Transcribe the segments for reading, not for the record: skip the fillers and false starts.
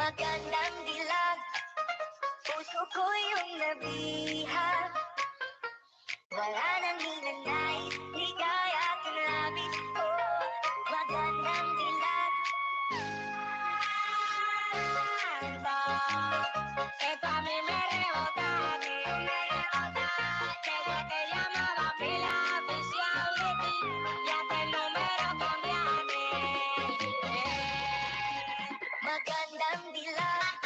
Magandang dilag, puso ko yung nabihag. Wala nang ninanais, ligaya at labis ko. Magandang dilag, ito a mí me rebota, desde que llamaba pila oficial de ti, ya te número cambiaste. Magandang dilag,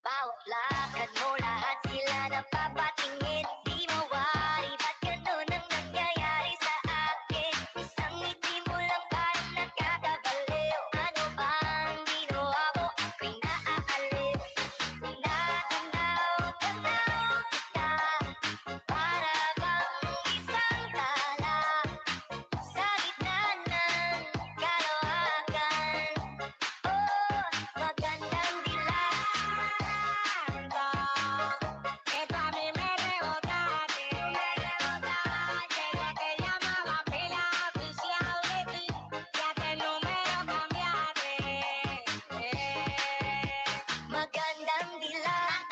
bawat lakad mo lahat sila napapatingin. Di mawari, ba't ganun ang nangyayari sa akin? Isang ngiti mo lang parang nakakabaliw. Ano bang ginawa mo? Ako'y naaaliw. Tanaw kita, para bang isang tala sa gitna ng kalawakan. Oh, magandang dilag, ito a mí me rebotaste, desde que llamaba pila oficial de ti, ya te número cambiaste. Magandang dilag,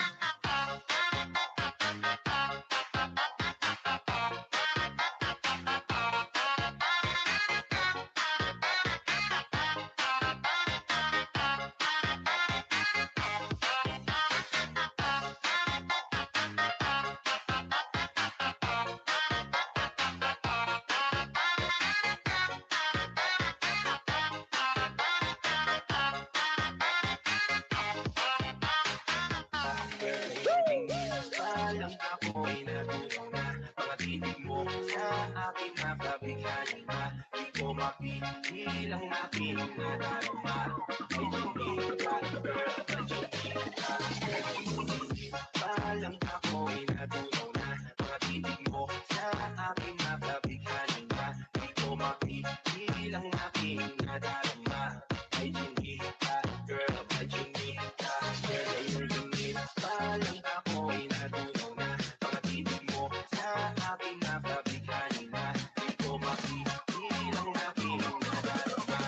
Palang ako'y natulong na, mga titig mo sa akin nakabigay na. Di ko mapitil ang aking nadarama. Ay chumita, girl, ay chumita. Palang ako'y natulong na, mga titig mo sa akin nakabigay na. Di ko mapitil ang aking nadarama. Ay chumita, girl, ay chumita. Girl, ay chumita. Palang ako'y natulong na, mga titig mo sa akin nakabigay na. Di ko mapitil ang aking nadarama.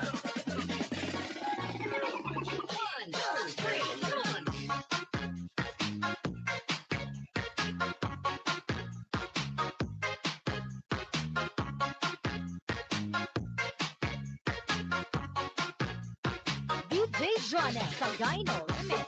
DJ Johnny Sagayno Remix.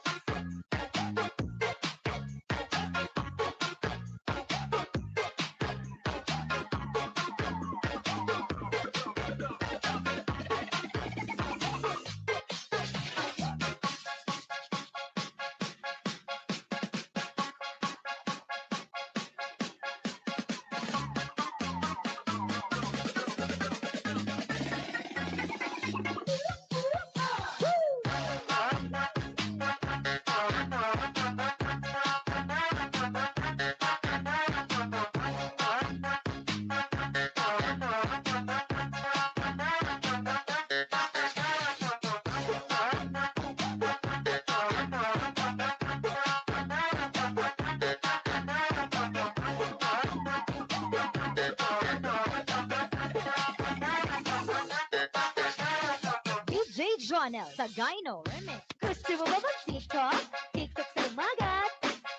Jonel sa Gyno Remix. Gusto mo ba mag-TikTok? TikTok sa umaga,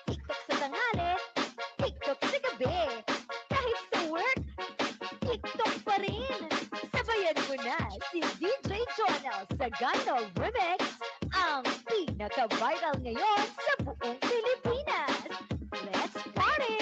TikTok sa tanghali, TikTok sa gabi. Kahit sa work, TikTok pa rin. Sabayan mo na si DJ Jonel sa Gyno Remix, ang pinaka-viral ngayon sa buong Pilipinas. Let's party!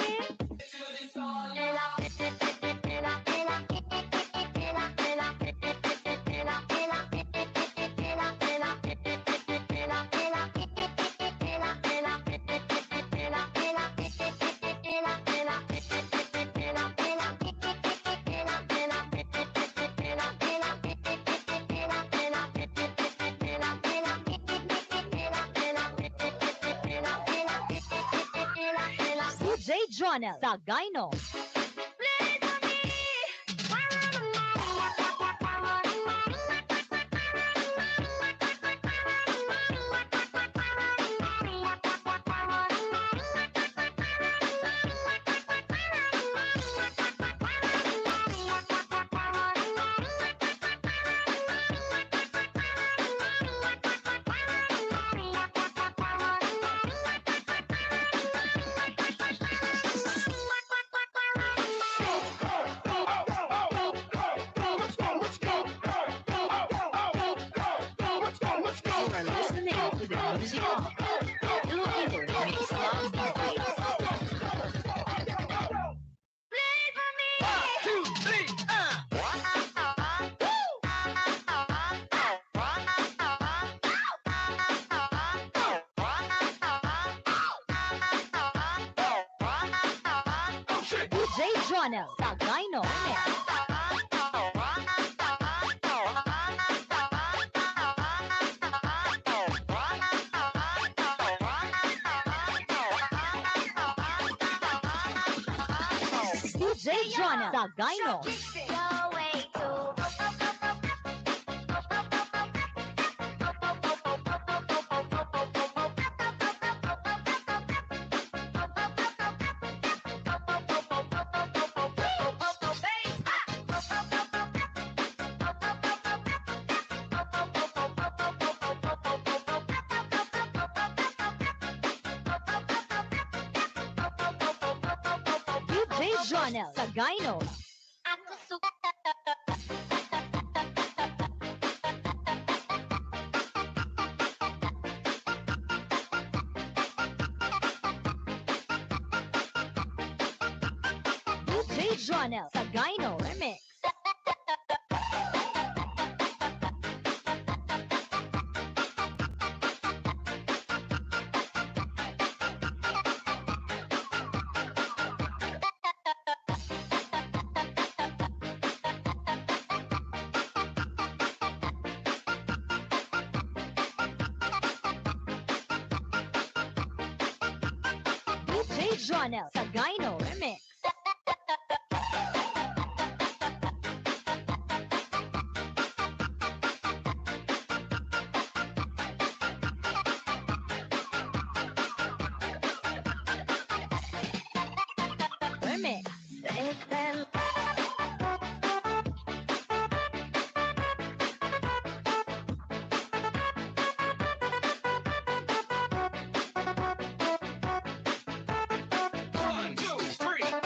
DJ Jonel sa Gyno. You are listening to the music of Filipino Mix Love DJs. DJ Jonel sa Gyno Remix. DJ Jonel sa Gyno. DJ Jonel sa Gyno. Ako DJ Jonel sa Gyno Remix. DJ Jonel sa Gyno Remix. Remix. One, two, three.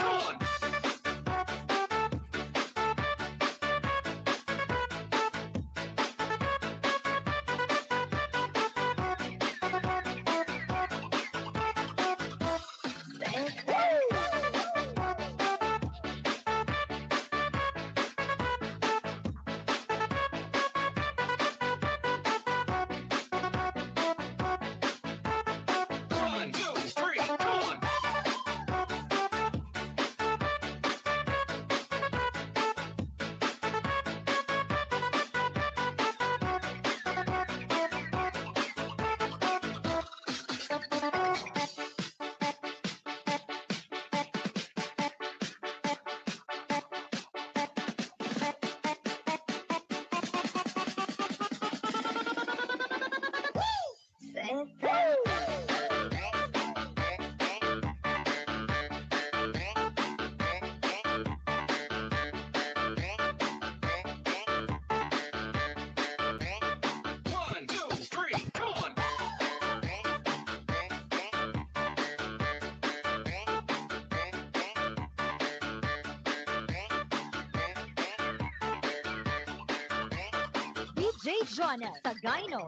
DJ Jonah Tagaino.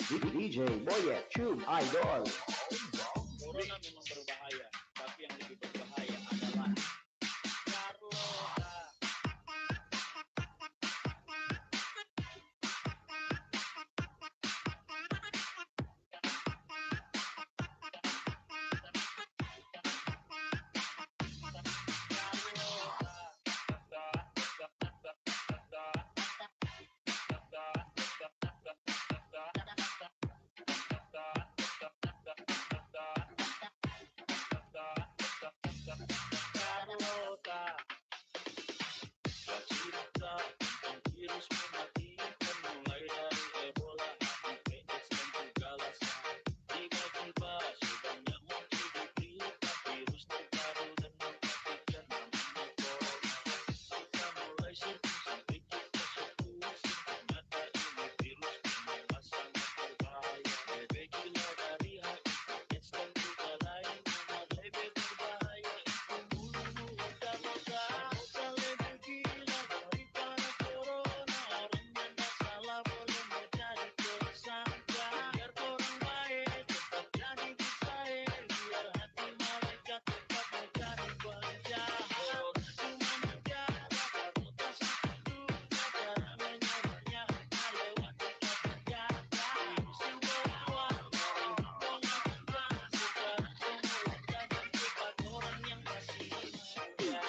DJ Boyet Tube Idol. Corona memang berbahaya, tapi yang lebih berbahaya adalah Carlota. Virus mematikan mulai dari Ebola, HIV, AIDS dan juga lasa. Tiba-tiba sudah muncul di berita virus terbaru dan mematikan namanya corona. Kita mulai searching sampai kita sepusing, ternyata ini virus memang sangat berbahaya. Lebih gila dari HIV, AIDS dan juga lainnya. Lebih berbahaya itu bunuh dan noda. Lebih gila daripada corona. Orang yang tak salah boleh menjadi tersangka. Biar orang baik tetap jadi bersaing. Biar hati mereka tetap menjadi penjahat. Cuma negara karena tak satu dunia. Cara menyerahnya hanya lewat kata-kata. Virus yang berkuat orang terbang. Sekarang semua jadi cepat orang yang masih muda.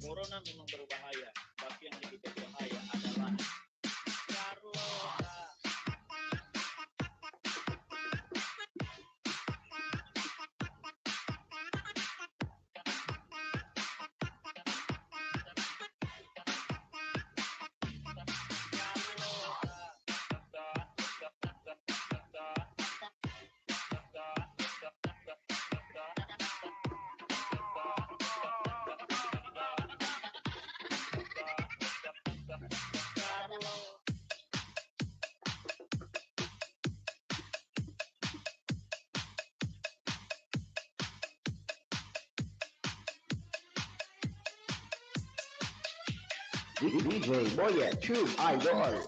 Corona memang berbahaya, tapi yang lebih berbahaya adalah Carlota. DJ Boyet Tube Idol.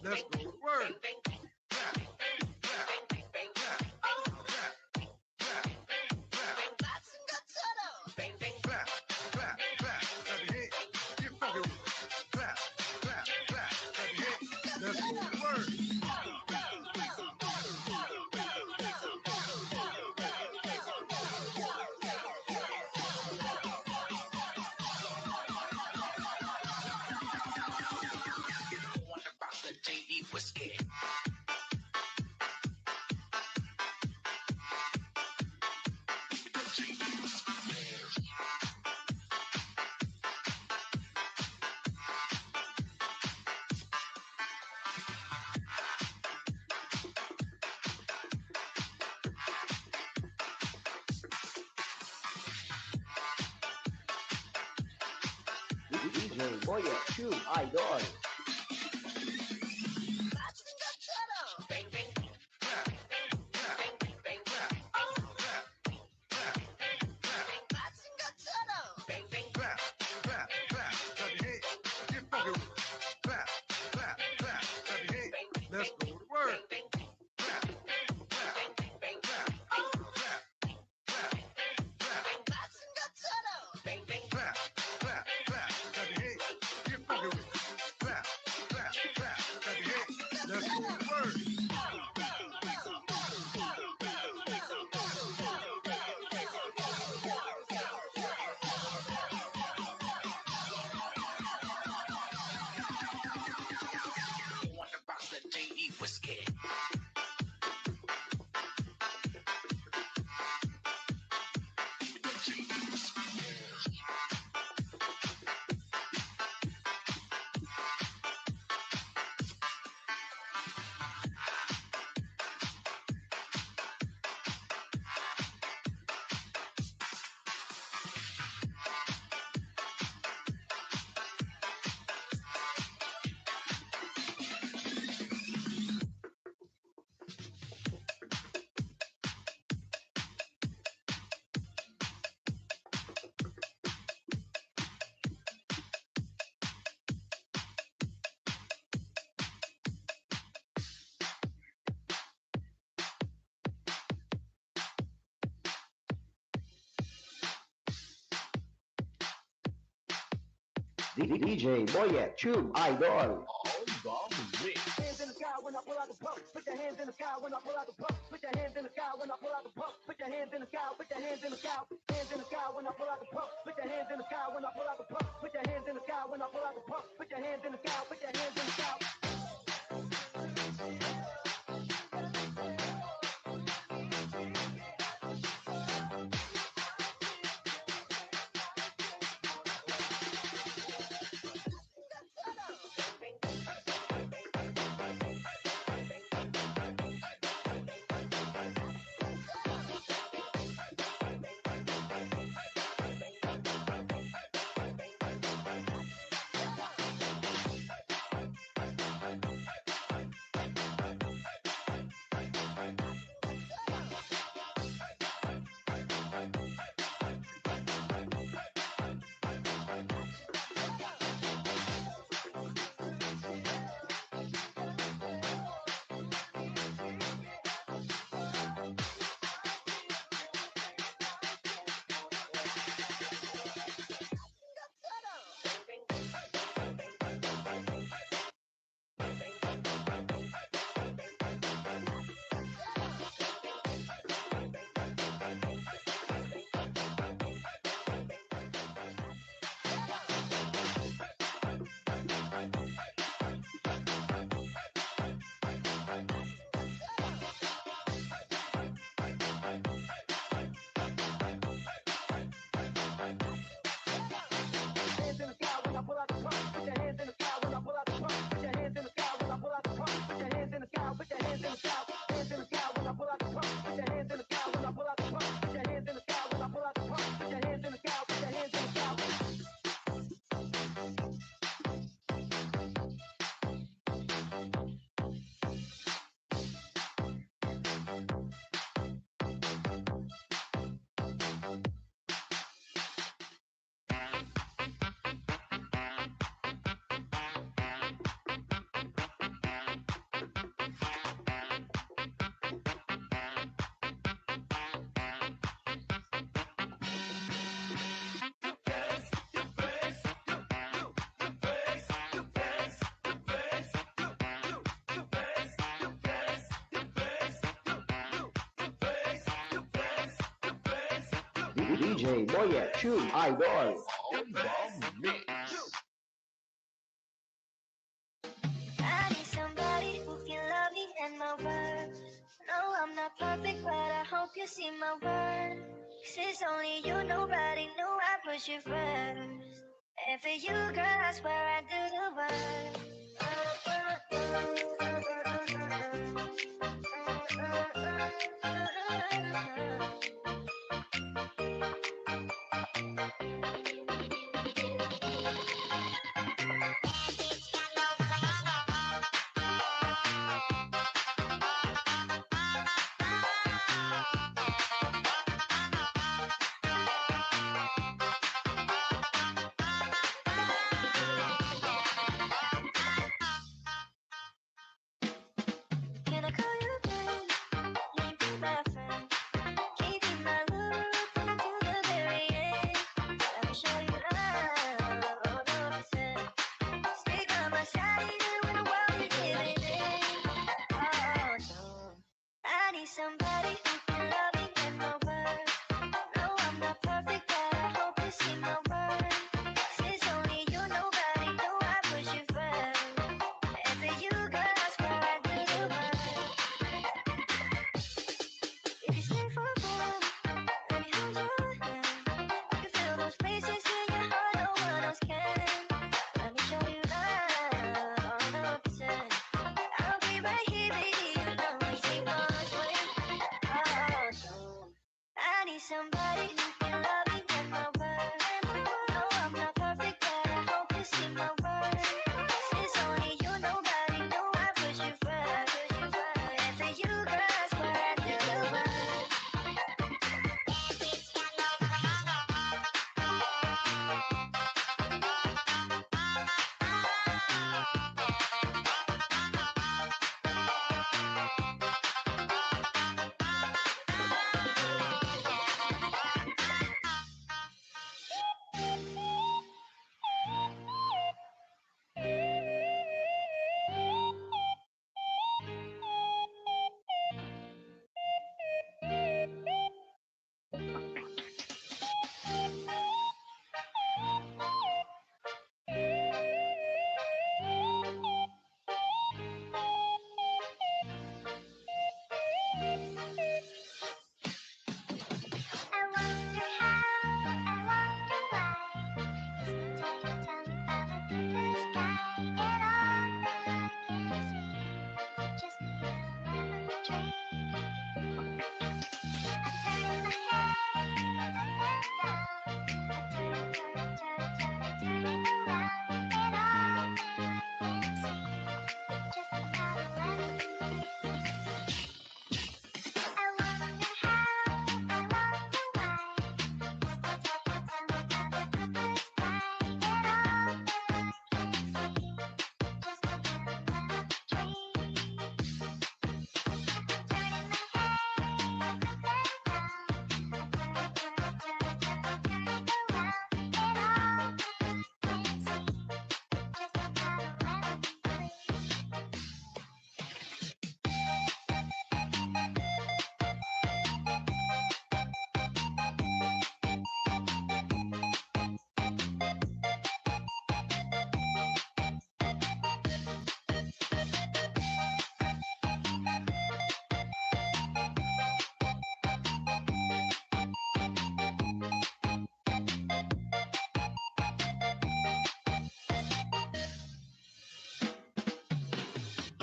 Let's go to work. Let's go to work. DJ Boyet Tube Idol. Let's go to work. Let's go to work. DJ Boyet, Tube Idol. Hands in the sky when I pull out the pump. Put your hands in the sky when I pull out the pump. Put your hands in the sky when I pull out the pump. Put your hands in the sky. Put your hands in the sky. Hands in the sky when I pull out the pump. Put your hands in the sky when I pull out the pump. Put your hands in the sky when I pull out the pump. Put your hands in the sky. Put your hands in the sky. DJ Boyet, Tube Idol. I need somebody who can love me and my words. No, I'm not perfect, but I hope you see my worth. 'Cause it's only you, nobody knew I put you first. And for you, girl, I swear I do the work. Can I call you babe? Will you be my friend? Keep in my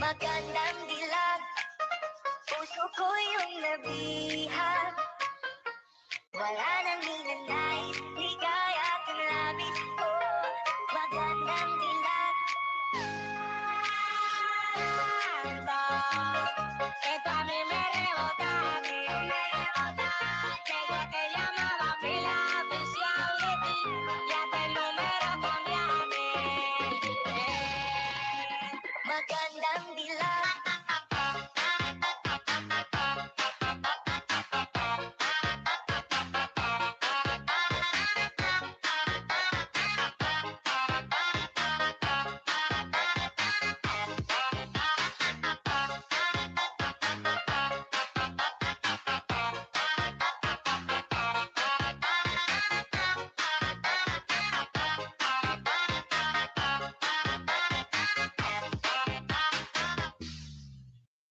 Magandang dilag, puso ko yung nabihag. Wala nang ninanais, ligaya at labis. Oh, magandang dilag. Ito a mí me rebota, ella te llamaba pila oficial de ti, ya te número cambiaste. Magandang dilag.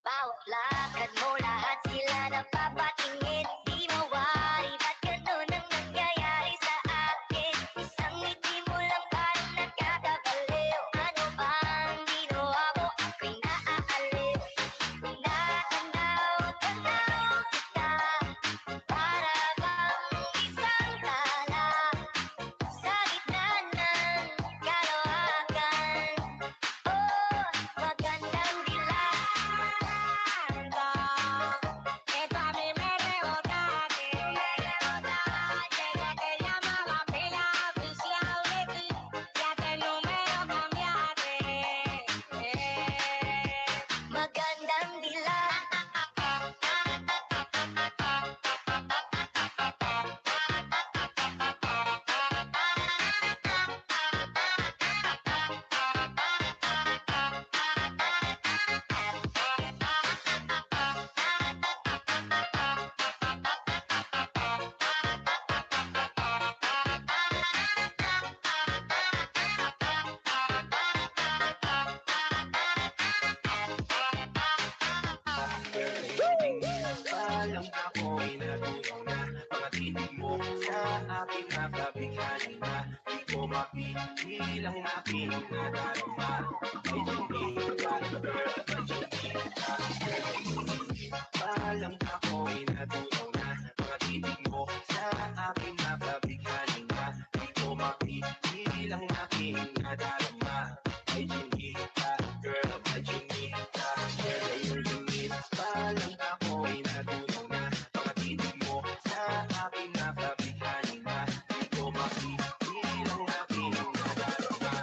Bawat lakad mo, lahat sila napapatingin. Di mawari, ba't ganun ang nangyayari sa akin? Isang ngiti mo lang parang nagkakabaliw. Ano bang ginawa mo? Ako'y naaaliw. Tanaw kita, para bang isang tala sa gitna ng kalawakan. Oh, magandang dilag. Ito a mí me rebota, ella te llamaba pila oficial de ti, ya te número cambiaste. Magandang dilag. Alam ako'y natulong na mga tinig mo sa aking nakabighani na di ko mapigilang aking nadarama. Ay chingita, girl, ay chingita. Alam ako'y natulong na mga tinig mo sa aking nakabighani na di ko mapigilang aking nadarama. Ay chingita, girl, ay chingita. Girl, ay chingita. Alam ako'y natulong na mga tinig mo sa aking nakabighani na di ko mapigilang aking nadarama.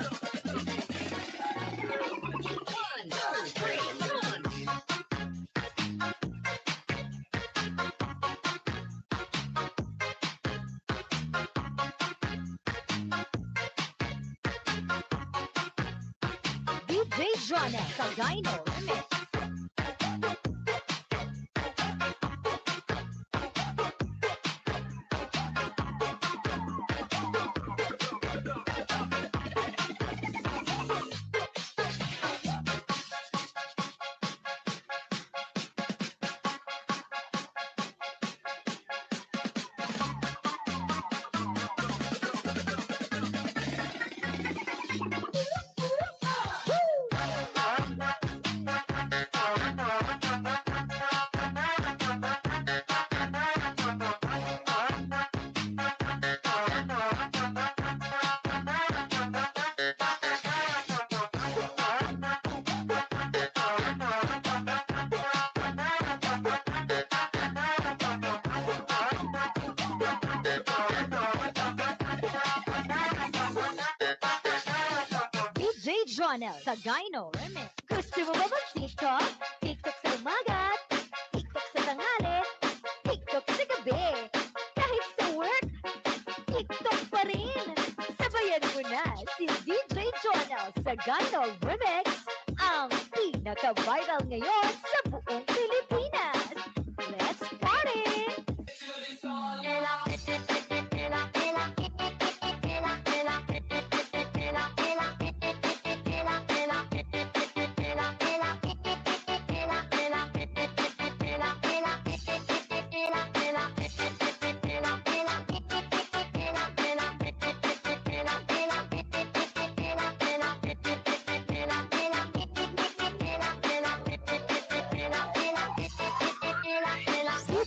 DJ Jonah sa Gyno Remix. DJ Jonah sa Gyno Remix. Gusto mo ba mag-TikTok? TikTok sa umaga, TikTok sa tanghali, TikTok sa gabi. Kahit sa work, TikTok pa rin. Sabayan mo na si DJ Jonah sa Gyno Remix, ang pinaka-viral ngayon sa buong Pilipinas. Let's party!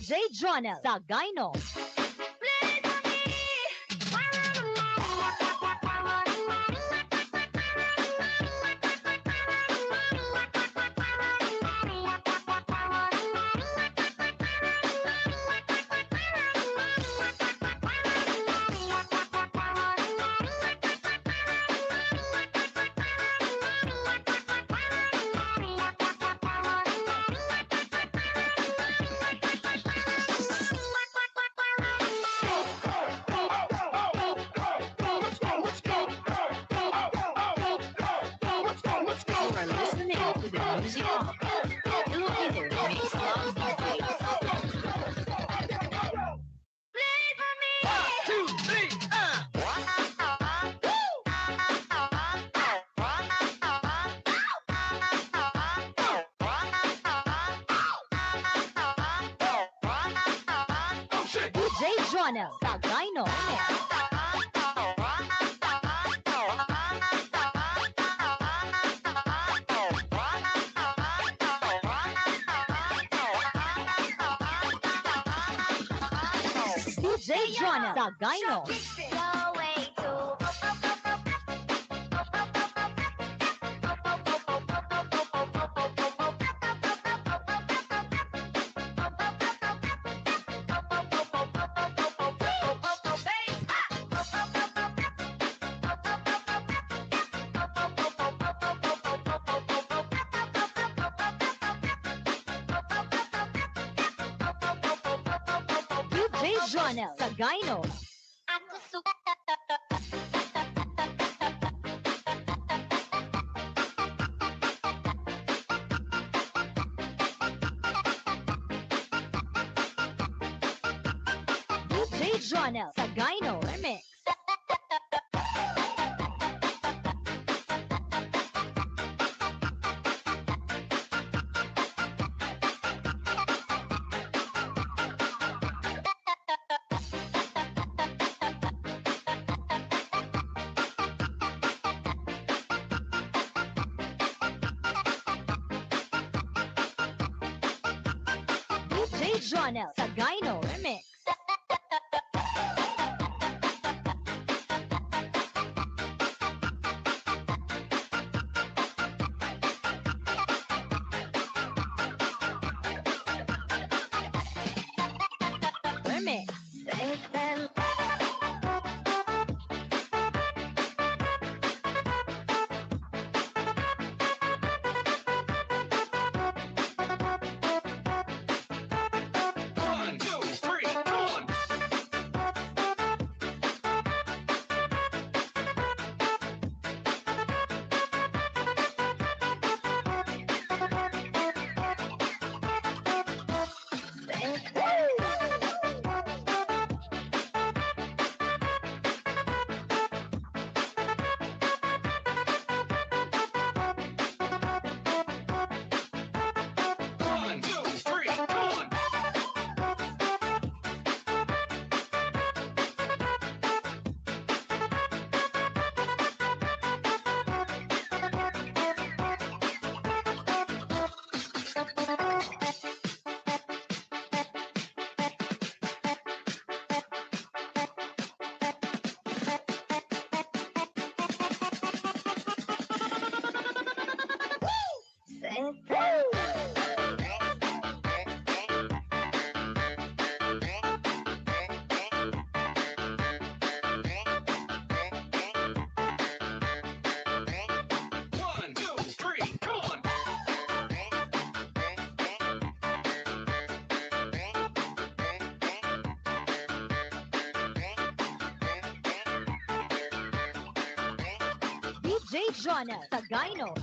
DJ Jonel Sagayno. You are listening to the music of Filipino Mix Club DJ. DJ Jonel Sagayno. DJ Jonel Sagayno. Your way to DJ Jonel Sagayno. ako DJ Jonel Sagayno Remix. DJ Jonel Sagayno Remix. Remix. One, two, three, come on. One, two, three, come on. One, two, three, come on. DJ Jonel Sagayno.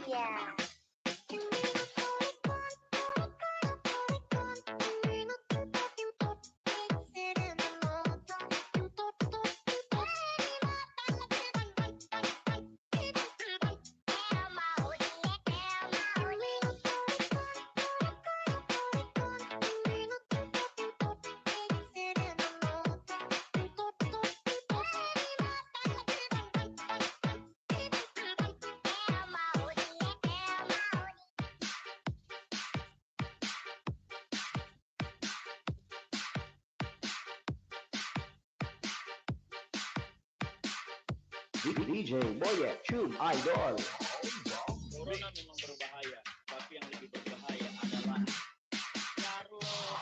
Yeah. DJ Boyet Tube Idol. Corona memang berbahaya, tapi yang lebih berbahaya adalah Carlota.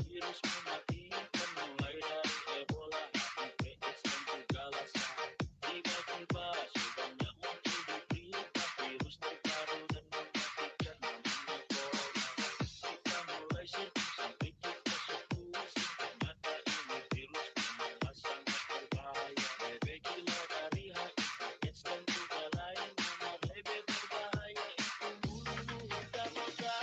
Virus mematikan mulai dari Ebola sampai AIDS dan juga Lassa. Tiba-tiba sebanyak muncul di berita virus terbaru dan mematikan namanya corona. Kita mulai searching sampai kita sepusing, ternyata ini virus memang sangat berbahaya. Lebih gila dari HIV, AIDS dan juga lainnya. Lebih berbahaya itu bunuh kita maka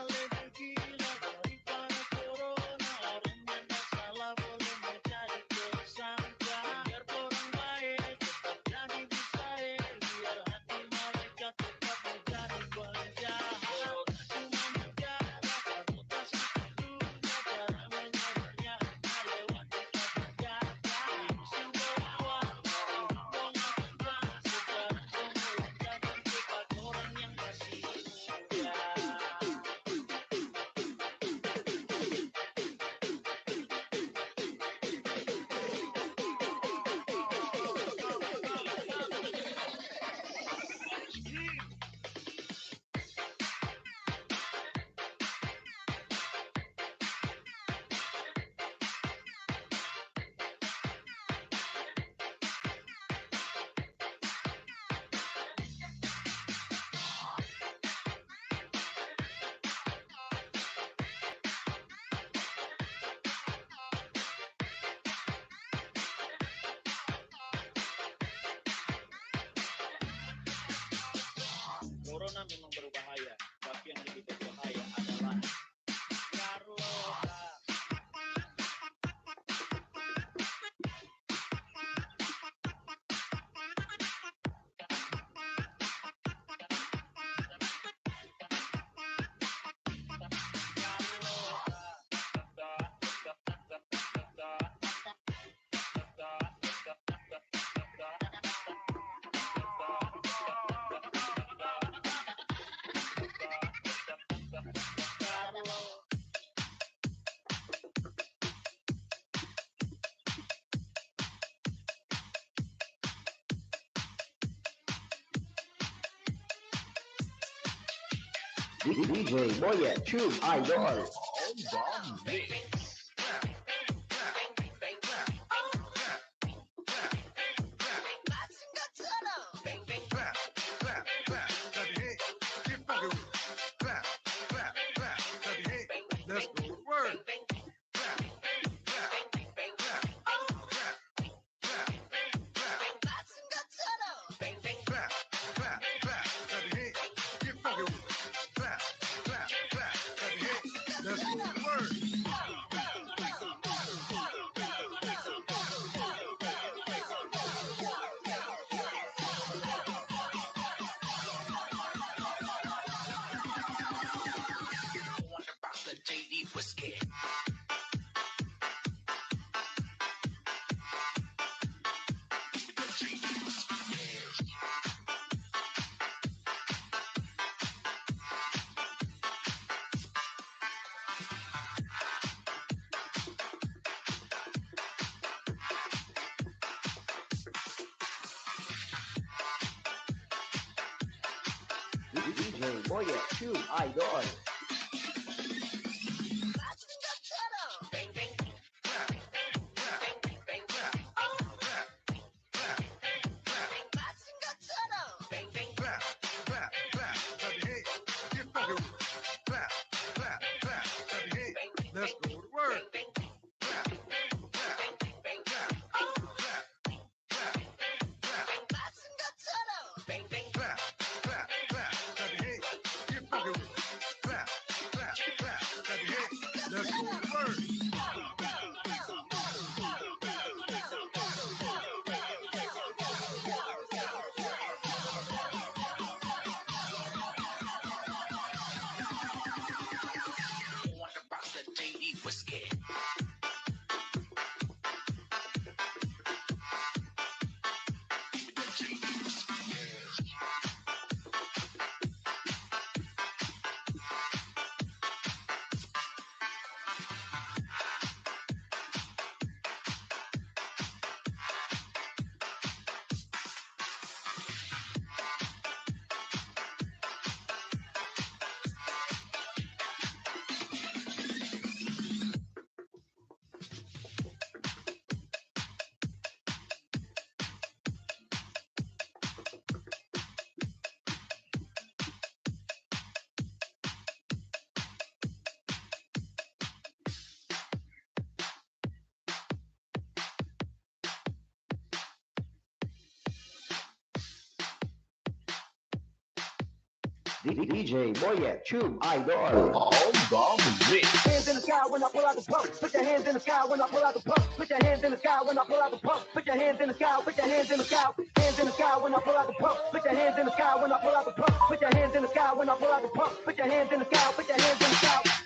lebih gila daripada corona. Orangnya tak salah boleh menjadi tersangka. Biar orang baik tetap jadi bisae, biar hati mereka tetap menjadi penjahat. Cuma negara sabotase dunia, cara menyadarnya lewat kita berkata. Virus yang berkuat membuang kita, sekarang semua jadi cepat orang yang masih muda. Corona memang berbahaya, tapi yang lebih berbahaya adalah Carlota. DJ Boyet Tube Idol. Let's go. Word. DJ Boye, True Idol. Let's go to work. Let's go to work. DJ Boye, True Idol. On the mix. Hands in the sky when I pull out the pump. Put your hands in the sky when I pull out the pump. Put your hands in the sky when I pull out the pump. Put your hands in the sky. Put your hands in the sky. Hands in the sky when I pull out the pump. Put your hands in the sky when I pull out the pump. Put your hands in the sky when I pull out the pump. Put your hands in the sky. Put your hands in the sky.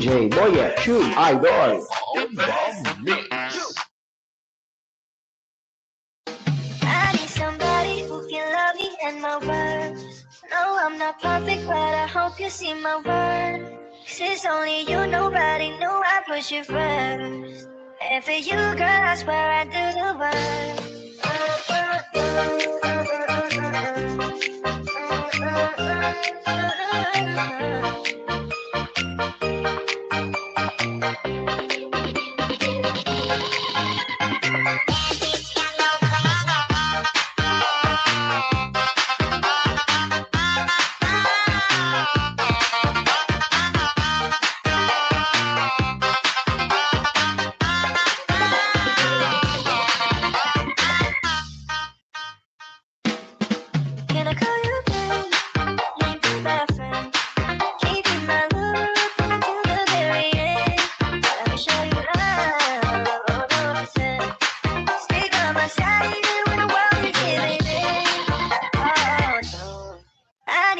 DJ Boye, True Idol. On the mix. I need somebody who can love me and my words. No, I'm not perfect, but I hope you see my worth. Since only you, nobody knew I put you first. And for you, girl, I swear I do the work.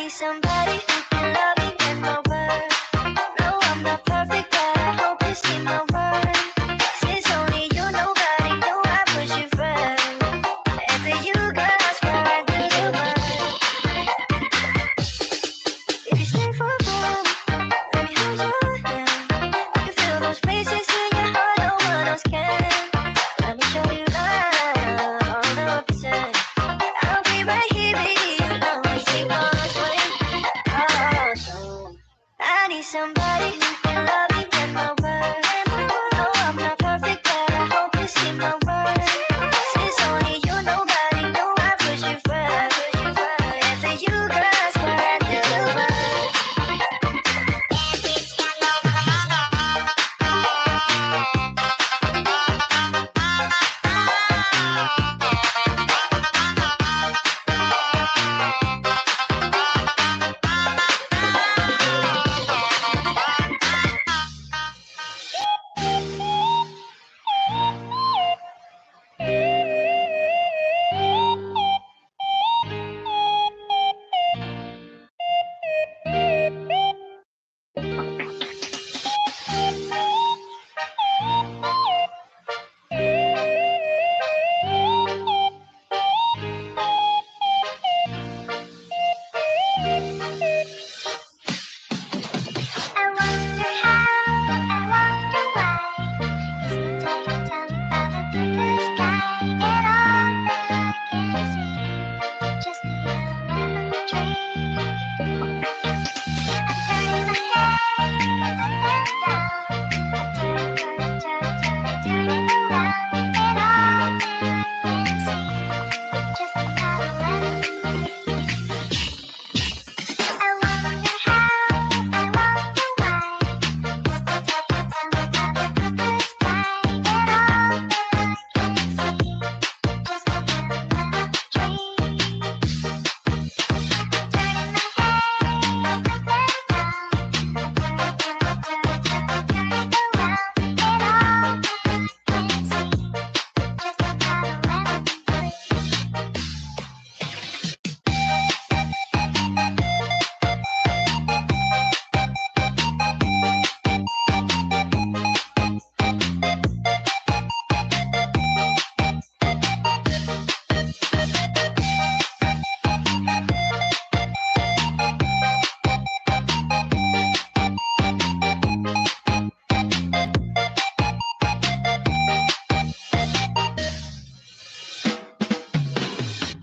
need somebody who can love me and my word. No, I'm not perfect, but I hope you see my worth. Since only you, nobody know I push you first. And for you, girl, I swear I do the work. If you stay for a while, let me hold your hand. I can feel those places in your heart, no one else can. Let me show you love, 100%. I'll be right here, baby, you know we take one swing. Oh, so I need somebody who can love me and my word. No, I'm not perfect, but I hope you see my worth. Since only you, nobody know I push you first. And for you, girl, I swear I do the work. I wonder how, I wonder why. Sometimes you tell me about the blue sky and all that I can see. Just the yellow lemon tree. I'm turning my head up and down. Turning around and all that I can see. Just the yellow lemon tree. I wonder how, I wonder why.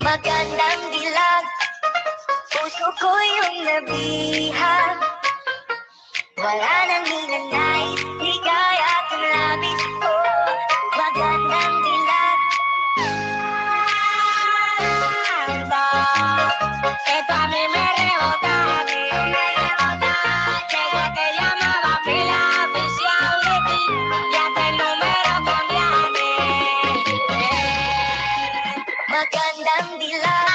Magandang dilag, puso ko yung nabihag. Wala nang hinanais, ligaya at labis ko. Magandang dilag. Esto a mí me rebota, Ella te llamaba pila oficial de ti, y hasta el número cambiaste. Magandang dilag.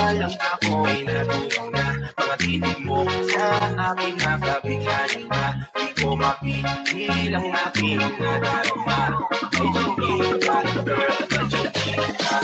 Palang ako'y natulong na, mga tinig mo sa akin nakabigyan na. Di ko mapigilang aking nadarama. Ay chingita, girl, ay chingita.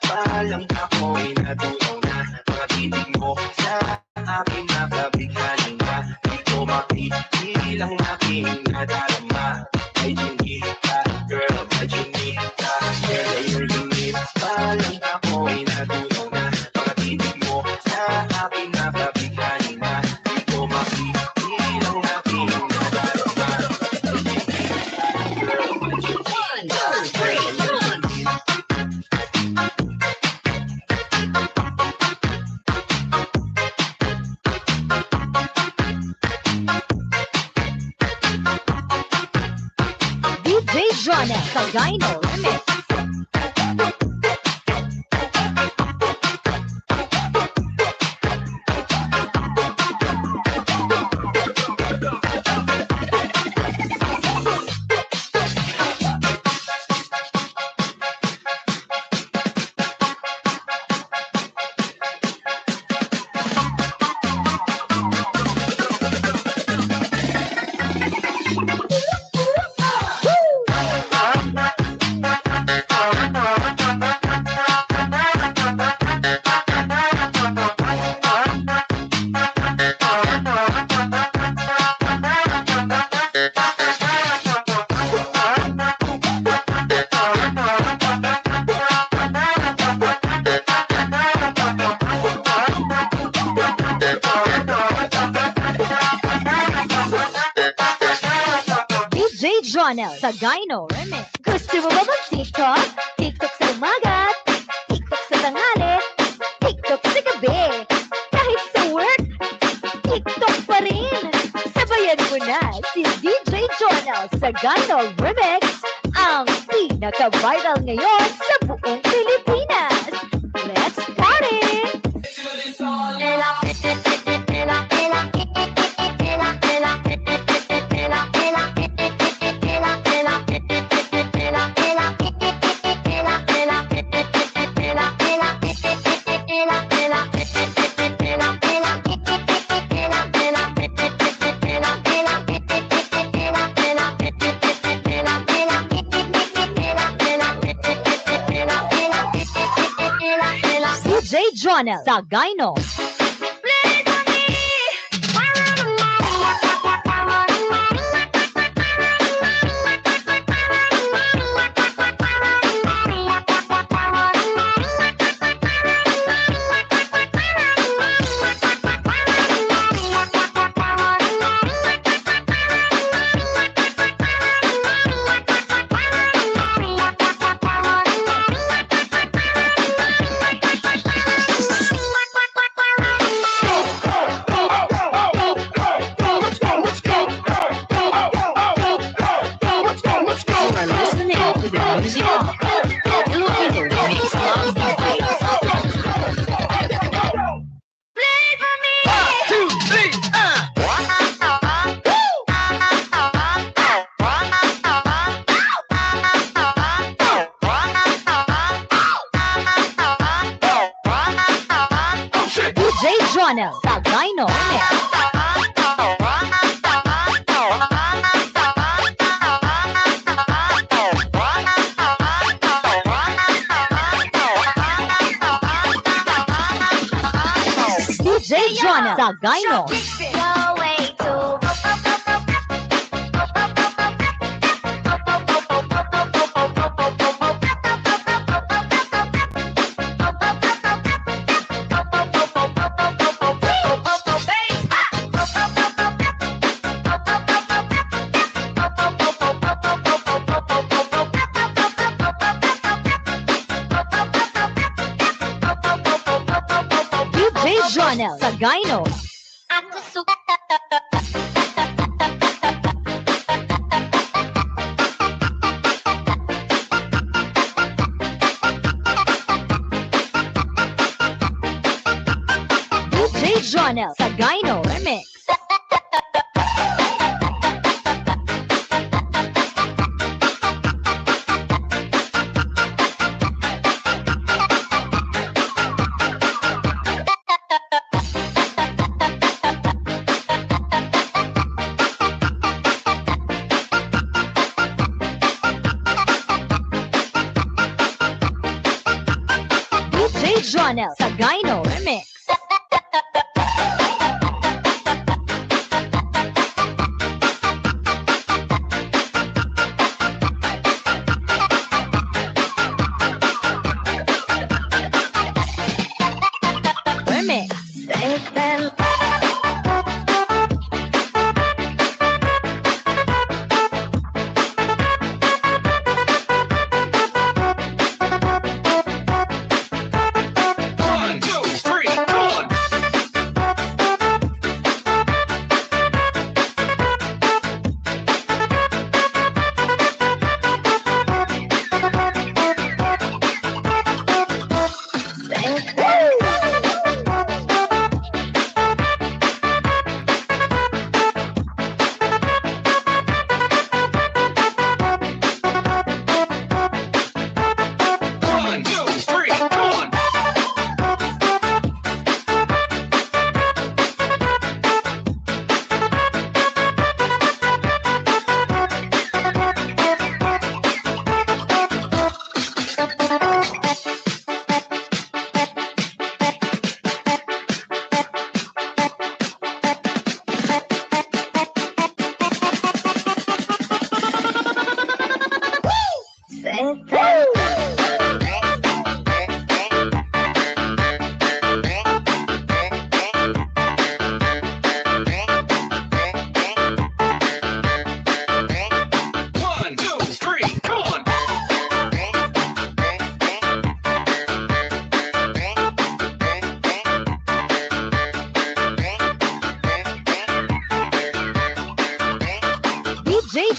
Palang ako'y natulong na, mga tinig mo sa akin nakabigyan na. Di ko mapigilang aking nadarama. Ay chingita, girl, ay chingita. Girl, ay chingita. Palang ako'y natulong na, mga tinig mo sa akin nakabigyan na. Di ko mapigilang aking nadarama. DJ Jonel Cagaino Remix. DJ Jonel Cagaino Remix. Gusto mo ba mag-TikTok? TikTok sa umaga, TikTok sa tanghali, TikTok sa gabi. Kahit sa work, TikTok pa rin. Sabayan mo na si DJ Jonel Cagaino Remix, ang pinaka-viral ngayon sa buong Pilipinas. Let's party! DJ Jonel Cagaino. Jonel Cagaino. DJ Jonel Cagaino. No way to DJ Jonel Cagaino. Ako suka. DJ Jonel Cagaino Remix. Jonel Tagaino Remix.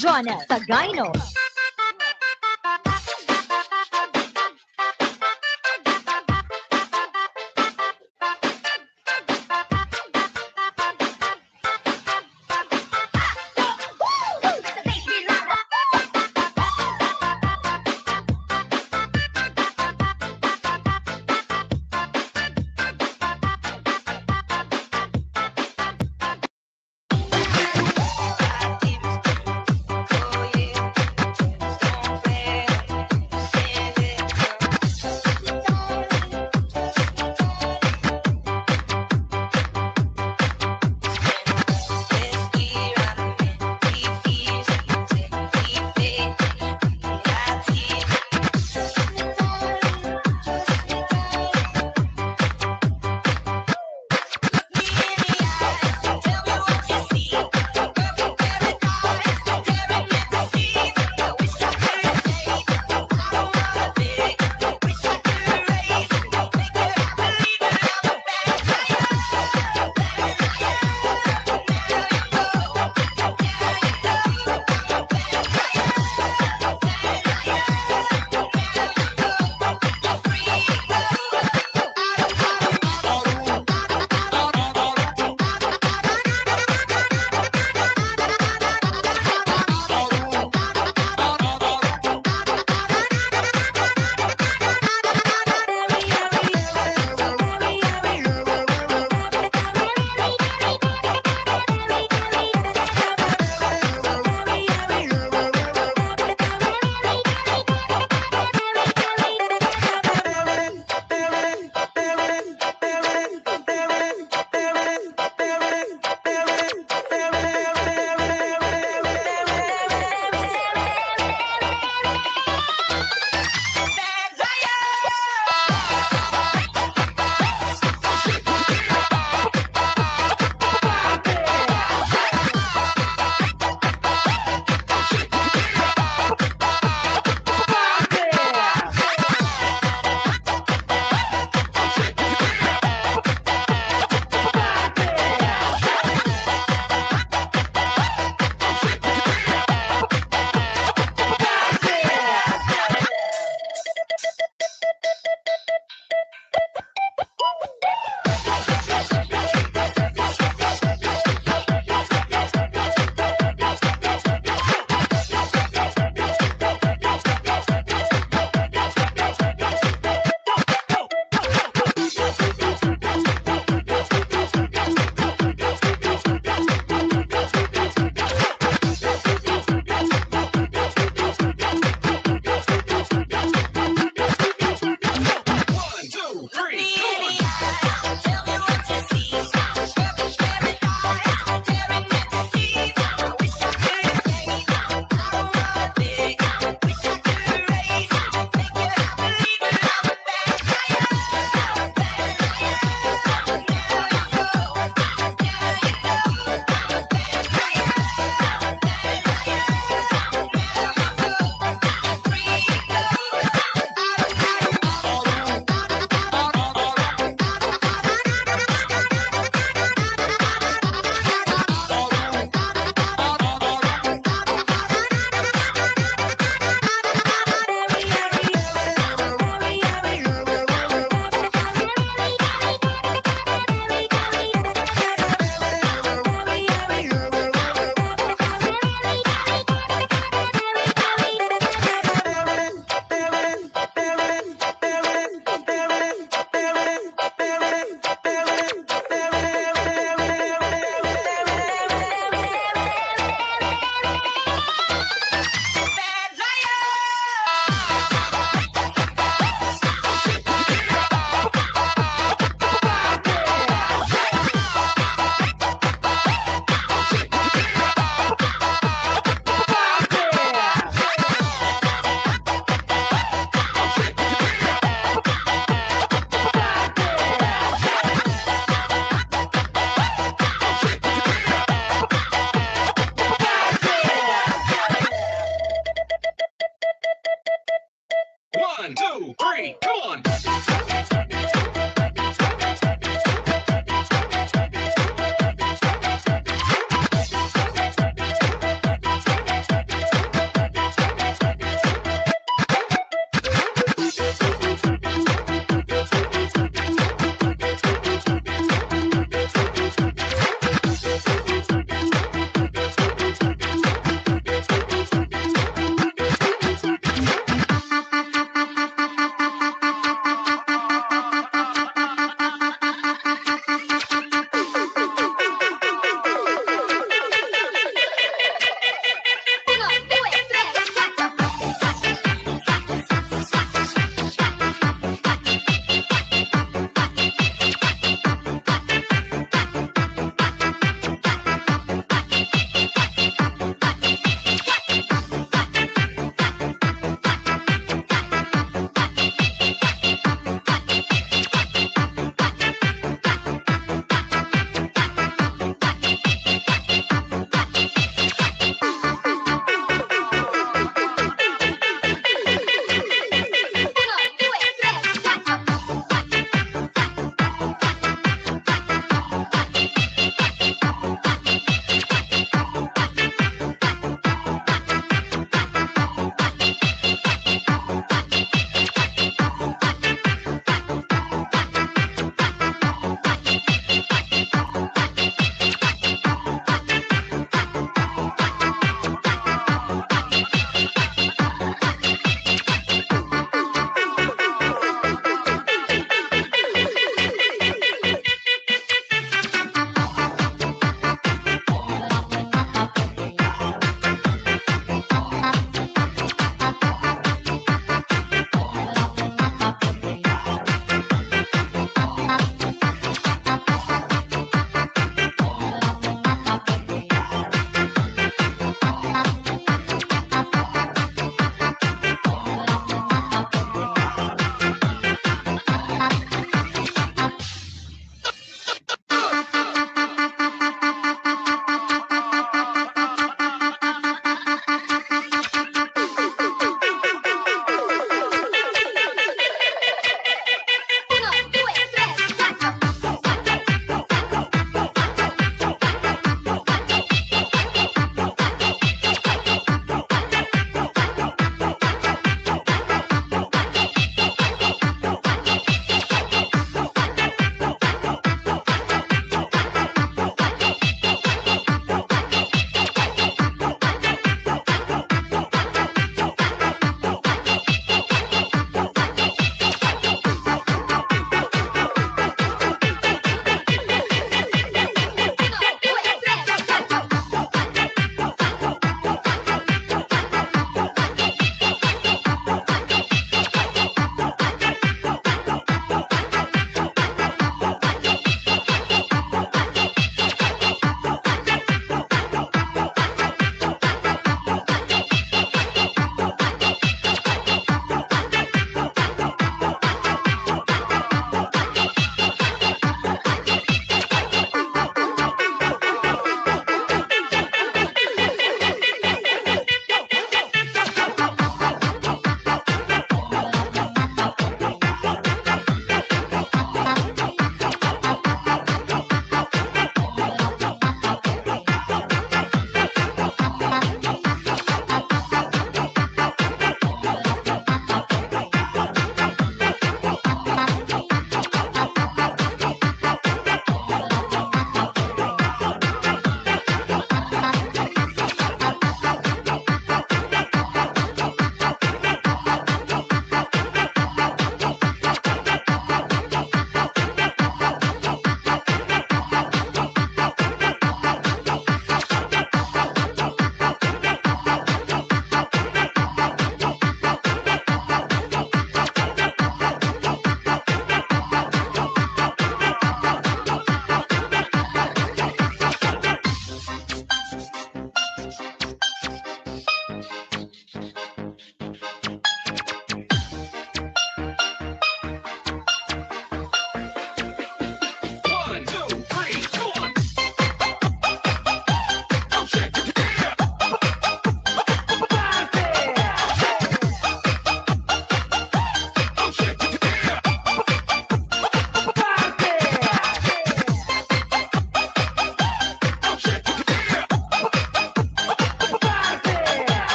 Jonel Tagaino.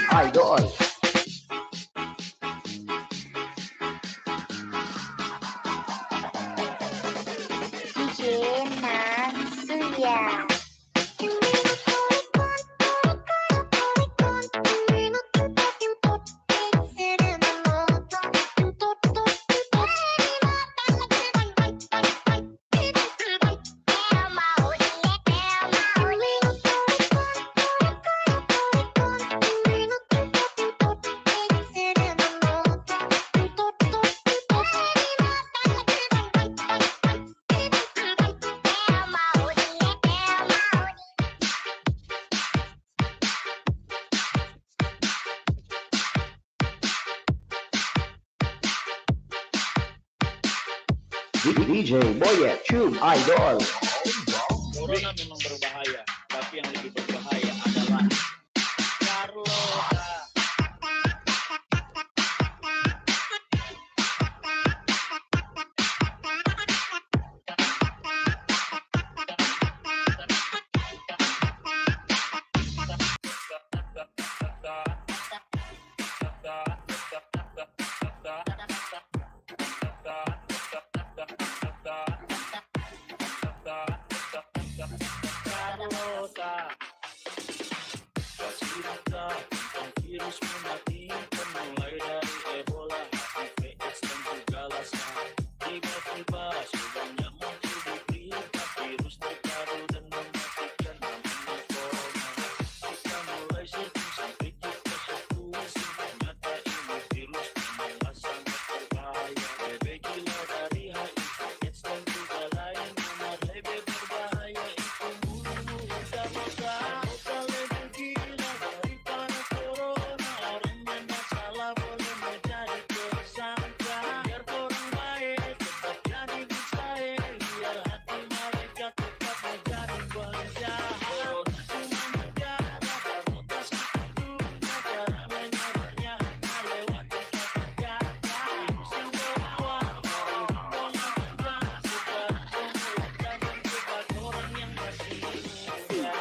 Idol. DJ Boyet Tube Idol. Corona memang berbahaya, tapi yang lebih berbahaya adalah Carlota. Carlota, kasih kita ang virus mematikan mulai dari Ebola, IPS dan juga Laki. Tiba-tiba sudah multiplikat virus terbaru dan mematikan namanya corona. Kita mulai searching sampai kita eksekusi, ternyata ini virus memang sangat berbahaya. Lebih gila dari HIV, AIDS dan juga lain, benar lebih berbahaya itu bunuh kita maka. Kota lebih gila daripada corona, orang yang salah boleh menjadi tersangka. Biar orang baik tetap jadi busae, biar hati mereka tetap menjadi penjahat. Corona cuma negara karena tak satu negara menyebarnya hanya lewat kata-kata. Virus yang berlawan dari rombongan Bunga, sekarang semua dan menjebak orang yang masih muda.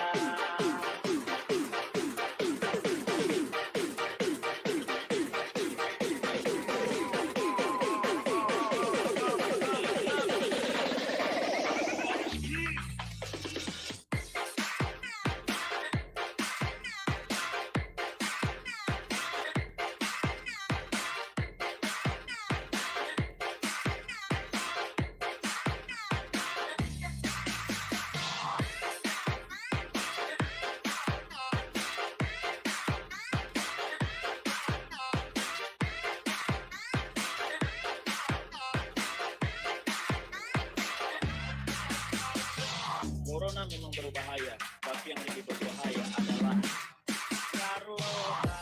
Corona memang berbahaya, tapi yang lebih berbahaya adalah Carlota.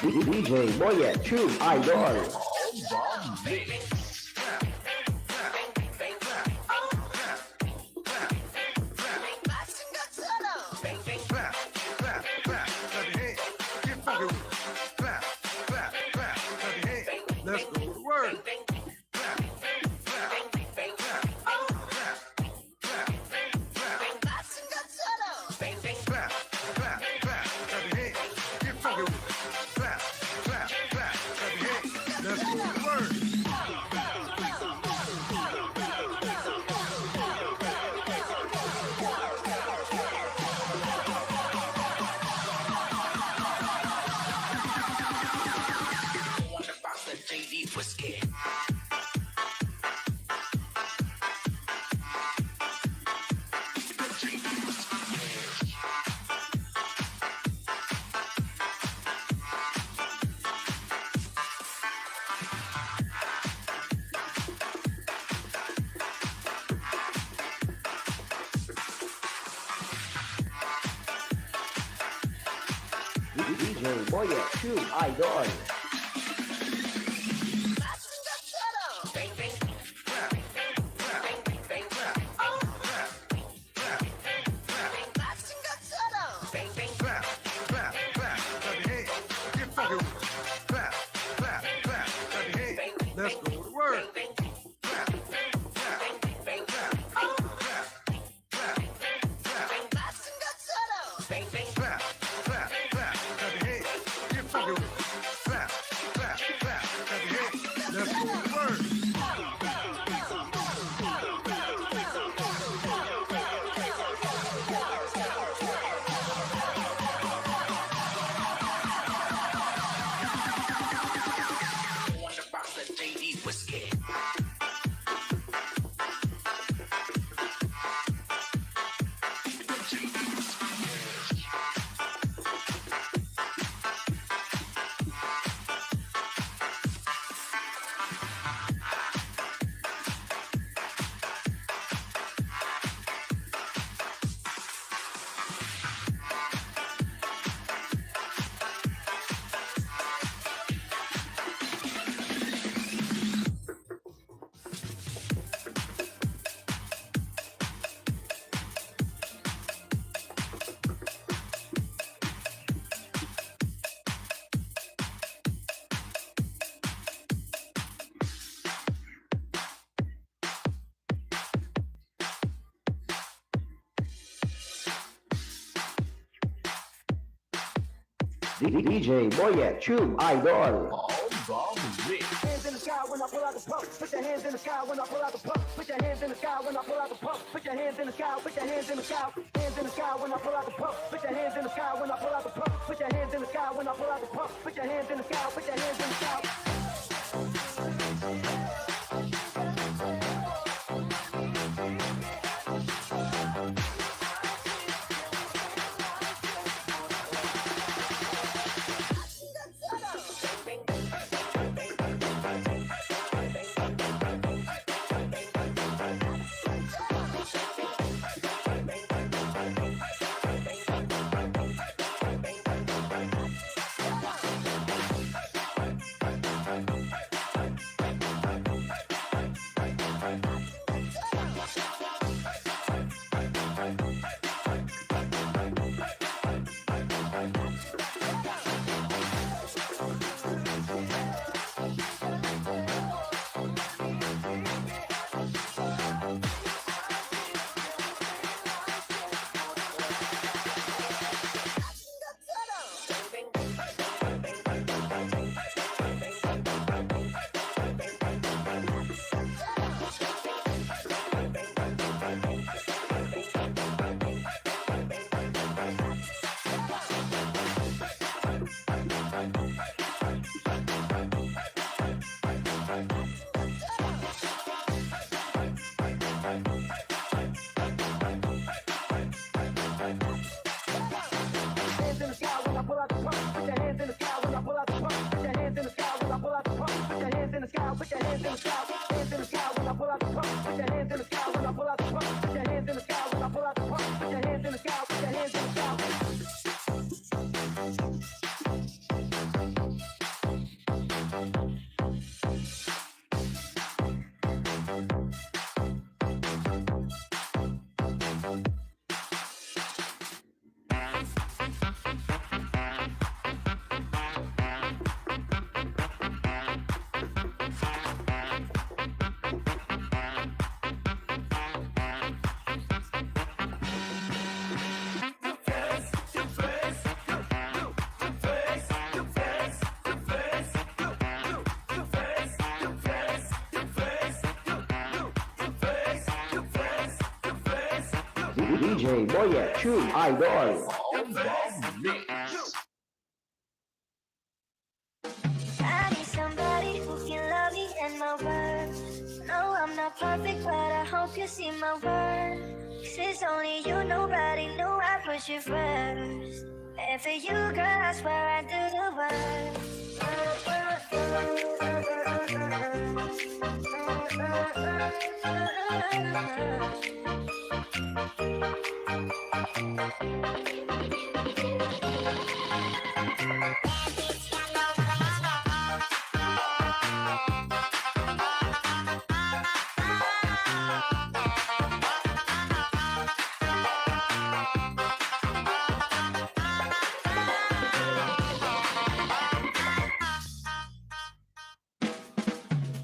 DJ Boyet, true idol. Let's go to work. DJ Boyet, true idol. Let's go to work. DJ Boyet, true idol. Hands in the sky when I pull out the pump. Put your hands in the sky when I pull out the pump. Put your hands in the sky when I pull out the pump. Put your hands in the sky. Put your hands in the sky. Hands in the sky when I pull out the pump. Put your hands in the sky when I pull out the pump. Put your hands in the sky when I pull out the pump. Put your hands in the sky. Put your hands in the sky. DJ Boye, True Idol. I need somebody who can love me and my words. No, I'm not perfect, but I hope you see my worth. 'Cause it's only you, nobody knew I put you first. And for you, girl, I swear I do the work.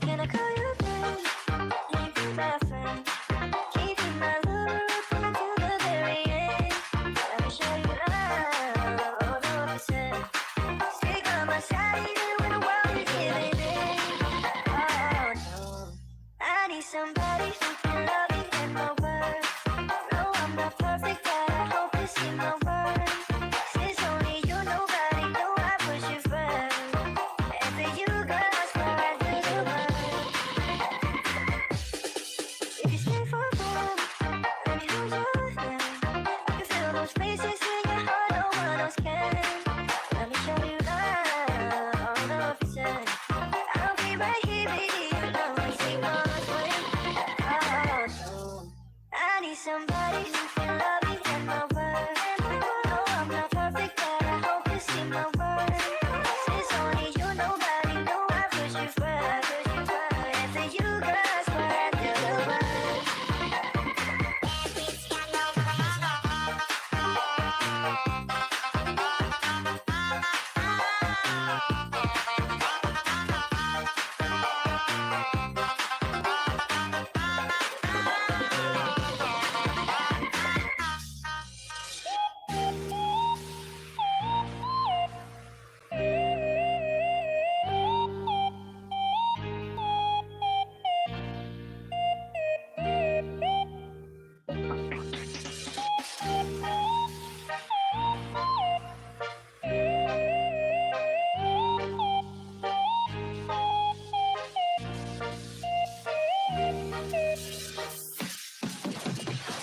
Can I call you babe? Leave you my friend. Keep you my love until the very end. Let me show you love, all the percent. Stick on my side even when the world is giving in. Oh no, I need somebody who can love me and my words. No, I'm not perfect, but I hope you see my worth. 'Cause it's only you, nobody know I put you first. And for you, girl, I swear I do the work. If you stay for a moment, let me hold your hand. I can feel those places in your heart no one else can. Let me show you love, all the percent. I'll be right here, baby, you know I see what's when. Oh no, I need somebody who can love me and my words. No, I'm not perfect, but I hope you see my worth. 'Cause it's only you, nobody know I put you first. And for you, girl, I swear I do the work.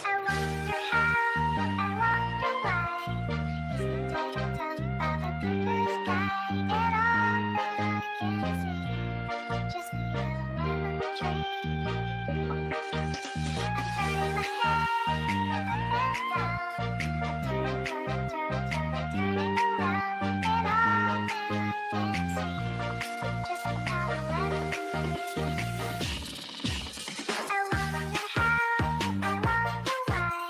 I wonder how, I wonder why. Isn't there a ton of a blue sky? Get on that I can see. Just me and a lemon tree. I'm turning my head up and down. I'm turning around. Get on that I can see. Just me and a lemon tree. I wonder how, I wonder why.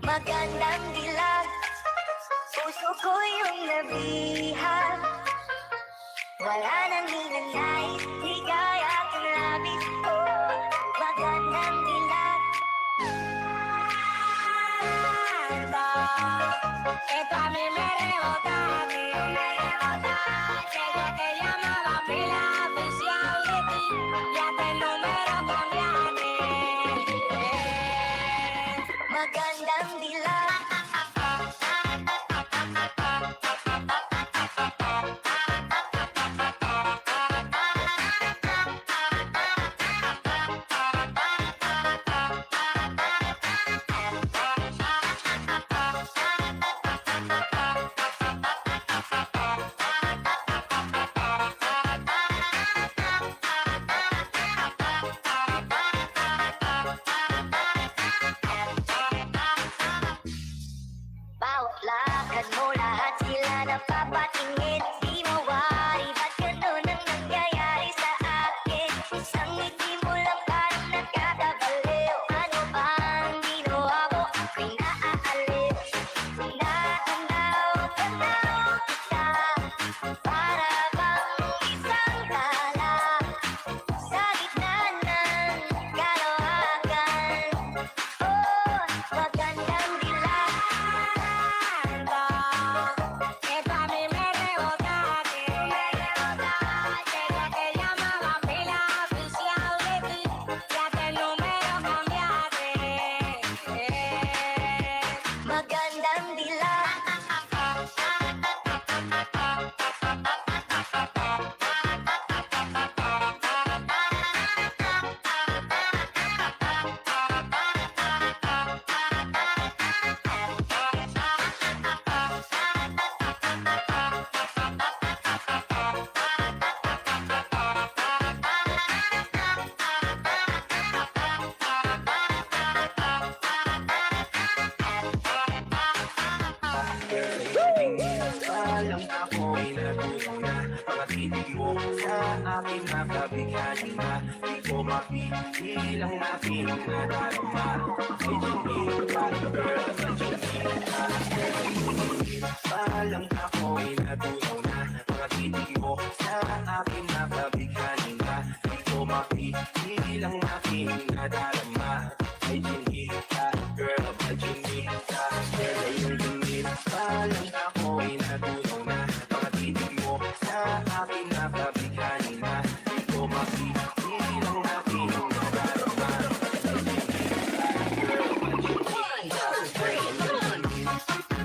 Magandang dilag, puso ko yung nabihag. Wala nang hinanais, ligaya kang labis ko. Magandang dilag. Esto a mí me rebota, Ella te llamaba pila oficial de ti, ya te número cambiaste. Magandang dilag. aking nakabighani na di ko mapipigil ang aking nadarama. Ay chinita, girl, ay chinita, palang ako'y natunaw na mga titig mo sa aking nakabighani na di ko mapipigil ang aking nadarama. Ay chinita, girl, ay chinita, girl, ay chinita, palang ako'y natunaw na mga titig mo sa aking nakabighani na di ko mapipigil ang aking nadarama. Ay chinita, girl, ay chinita, girl, ay chinita.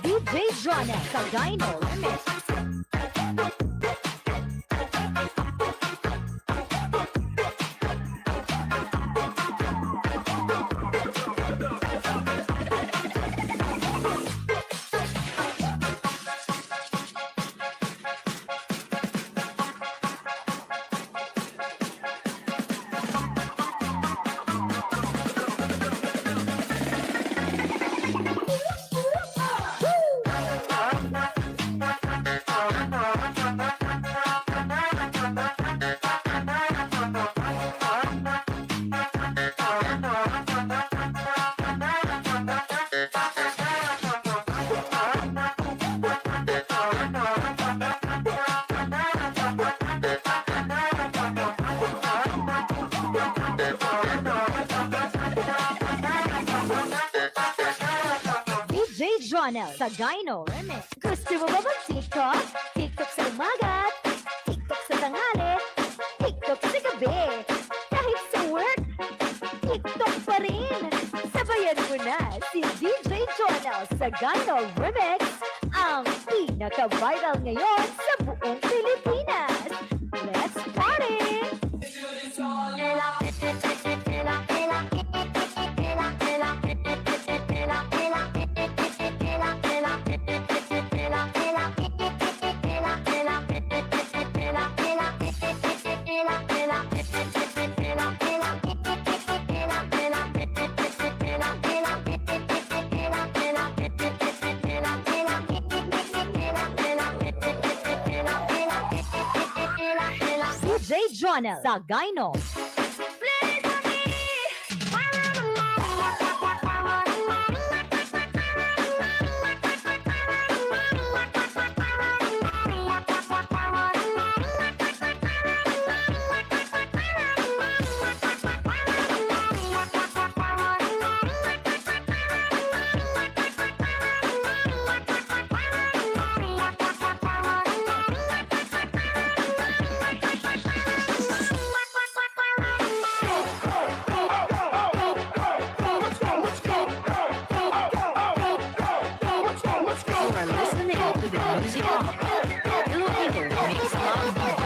DJ Jonah sa Dino Remix. DJ Jonah sa Dino Remix. Gusto mo ba mag-TikTok? TikTok sa umaga, TikTok sa tanghali, TikTok sa gabi. Kahit sa work, TikTok pa rin. Sabayan mo na si DJ Jonah sa Dino Remix, ang pinaka-viral ngayon sa buong Pilipinas. Let's party! DJ Jonah sa Dino. You are listening to the music of Filipino Mix Loud DJ.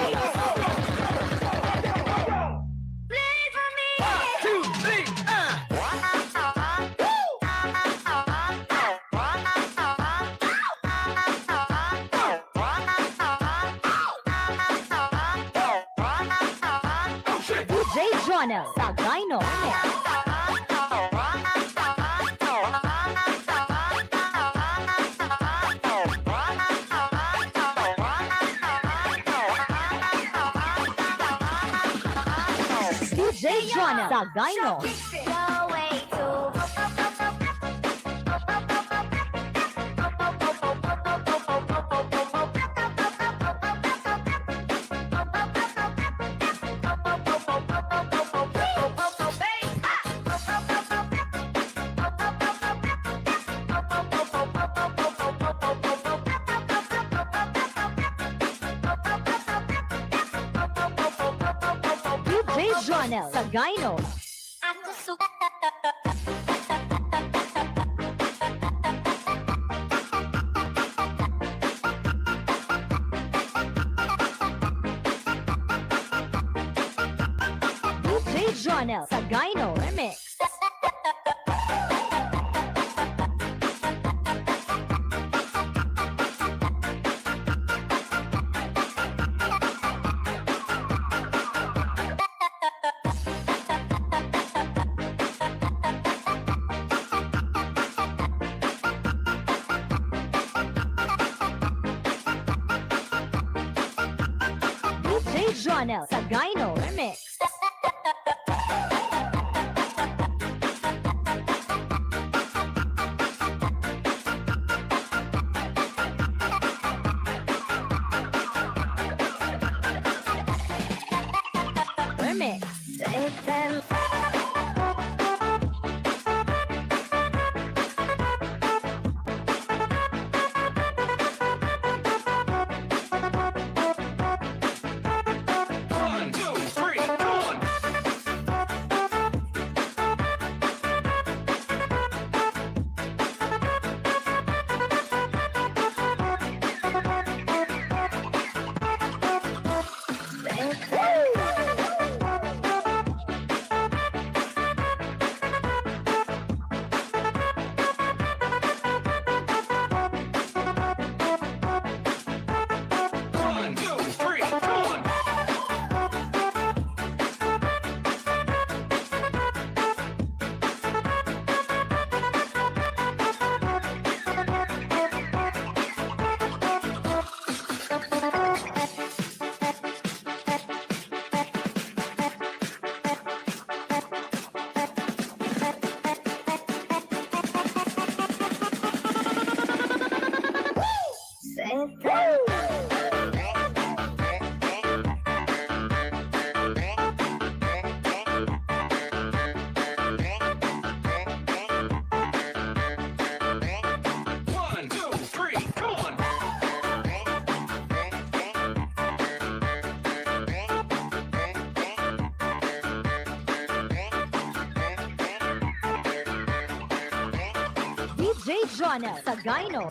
DJ Jonah sa Dino Remix. DJ Jonah sa Dino. DJ Jonah sa Dino. Ako DJ Jonah sa Dino Remix. Jonel sa Gyno Remix. Remix. One, two, three, one. One, two, three, one. One, two, three, one. DJ Jonel sa Gyno.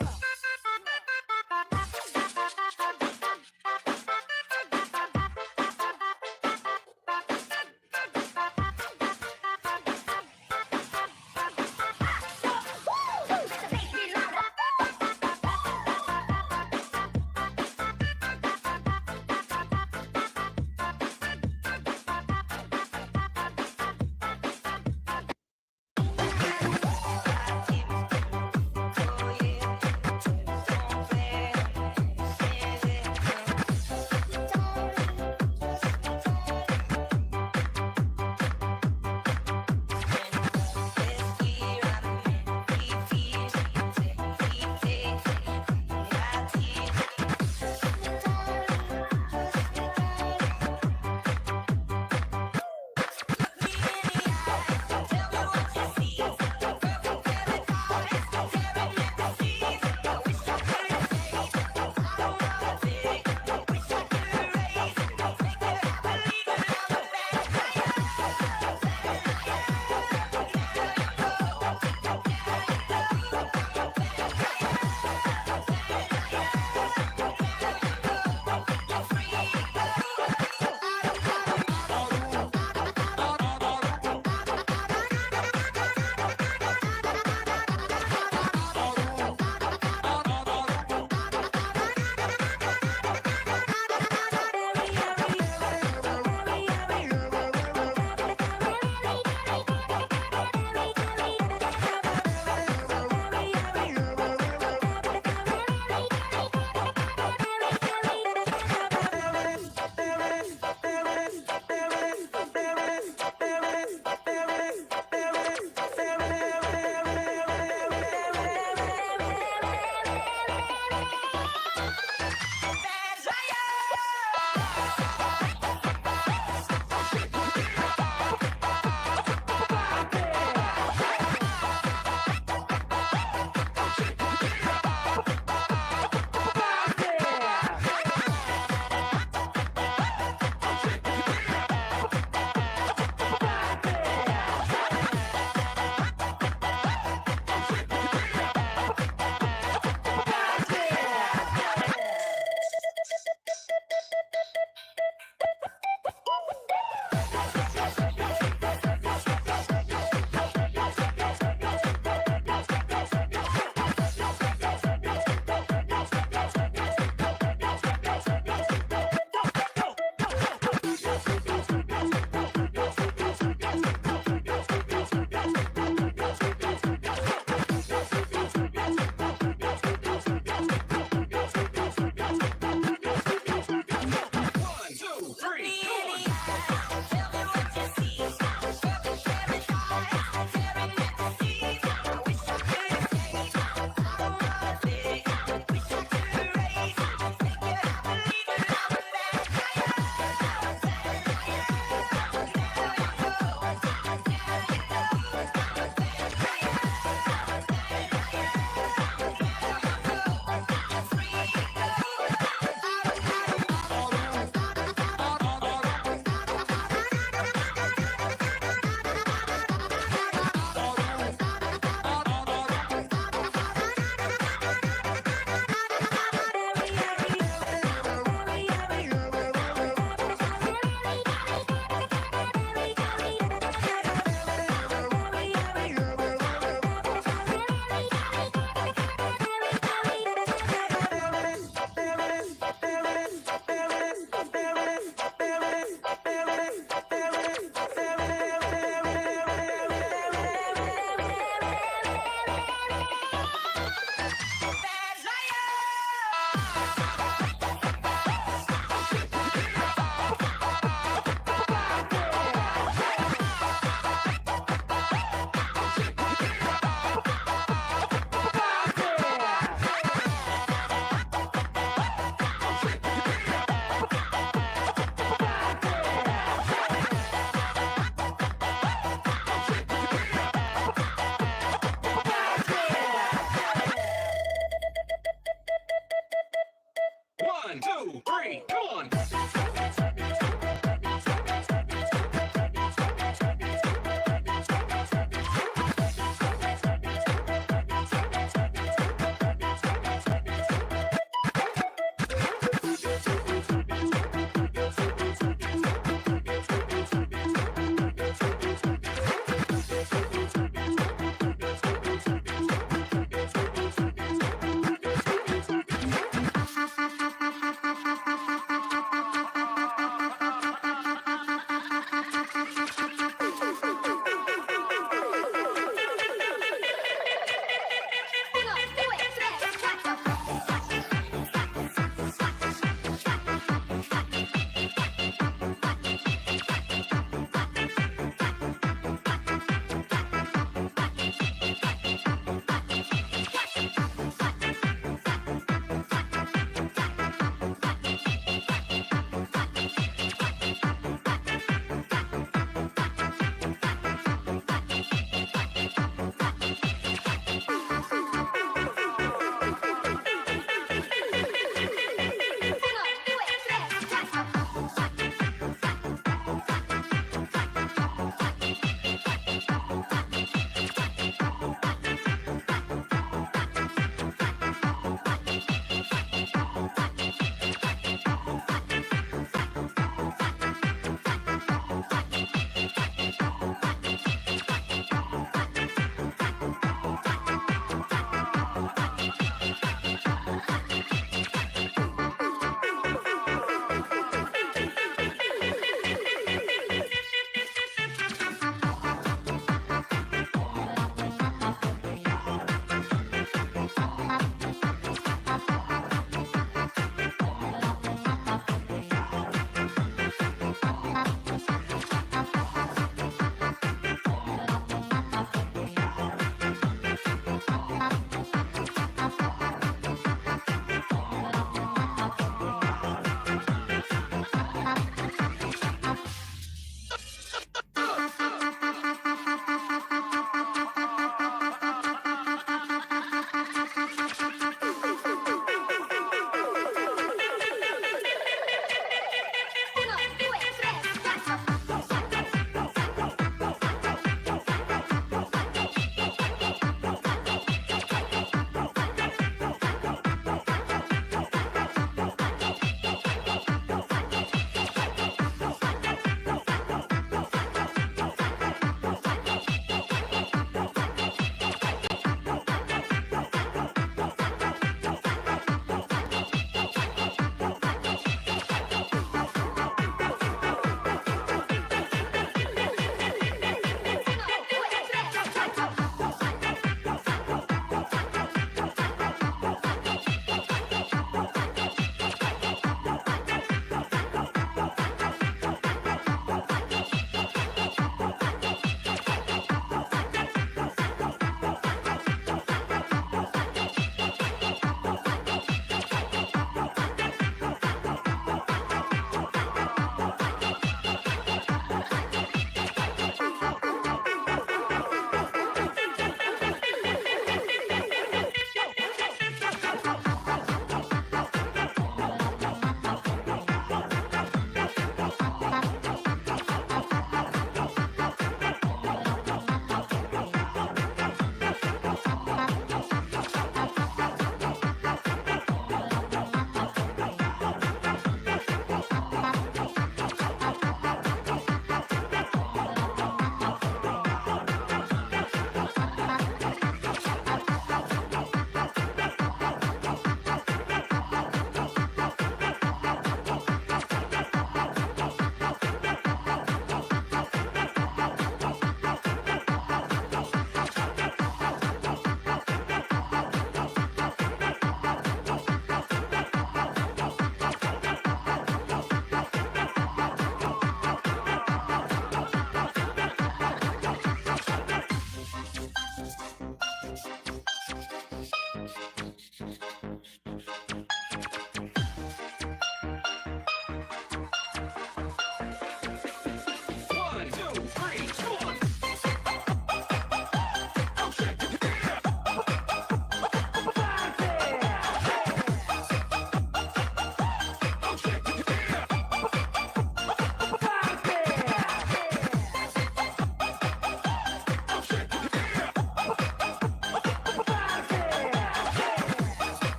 One, two, three, come on.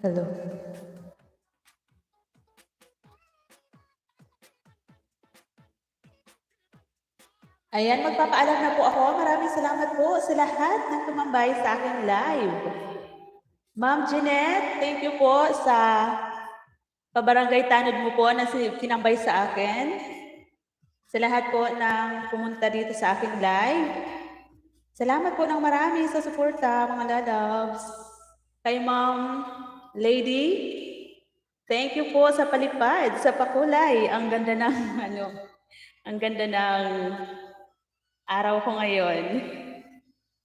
Hello. Ayan, magpapaalam na po ako. Maraming salamat po sa lahat ng tumambay sa aking live. Ma'am Jeanette, thank you po sa pabarangay tanod mo po na sinambay sa akin. Sa lahat po ng pumunta dito sa aking live. Salamat po ng marami sa suporta, mga lalabs. Kay Ma'am Lady, thank you po sa palipad, sa pakulay. Ang ganda ng ang ganda ng araw ko ngayon.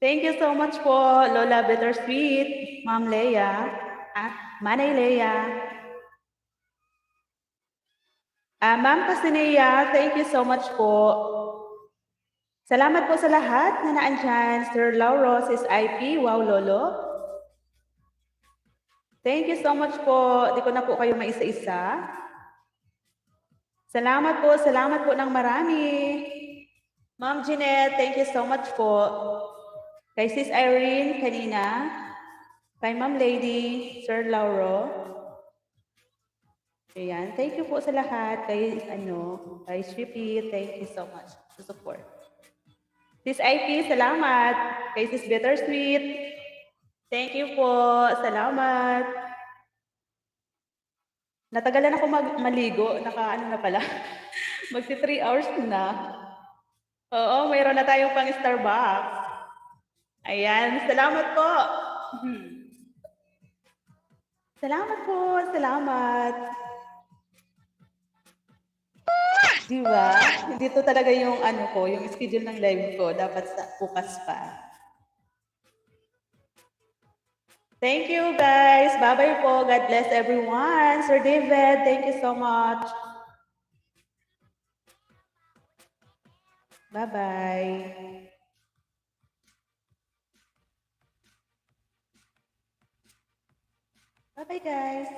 Thank you so much po, Lola Bittersweet, Ma'am Leia, Manay Leia. Ma'am Casinea, thank you so much po. Salamat po sa lahat na naandyan. Sir Lauro, Sis IP, wow Lolo. Thank you so much po. Di ko na po kayo maisa-isa. Salamat po ng marami. Ma'am Jeanette, thank you so much po. Kay Sis Irene kanina. Kay Ma'am Lady, Sir Lauro. Ayan, thank you po sa lahat. Kay Shippy, thank you so much sa support. Sis IP, salamat. Kay Sis Bittersweet, thank you po. Salamat. Natagalan ako maligo. Na pala. Magsi 3 hours na. Oo, mayroon na tayong pang Starbucks. Ayan, salamat po. Salamat po, salamat. Diba? Hindi to talaga yung yung schedule ng live ko. Dapat bukas pa. Thank you guys. Bye-bye po. God bless everyone. Sir David, thank you so much. Bye-bye. Bye-bye, guys.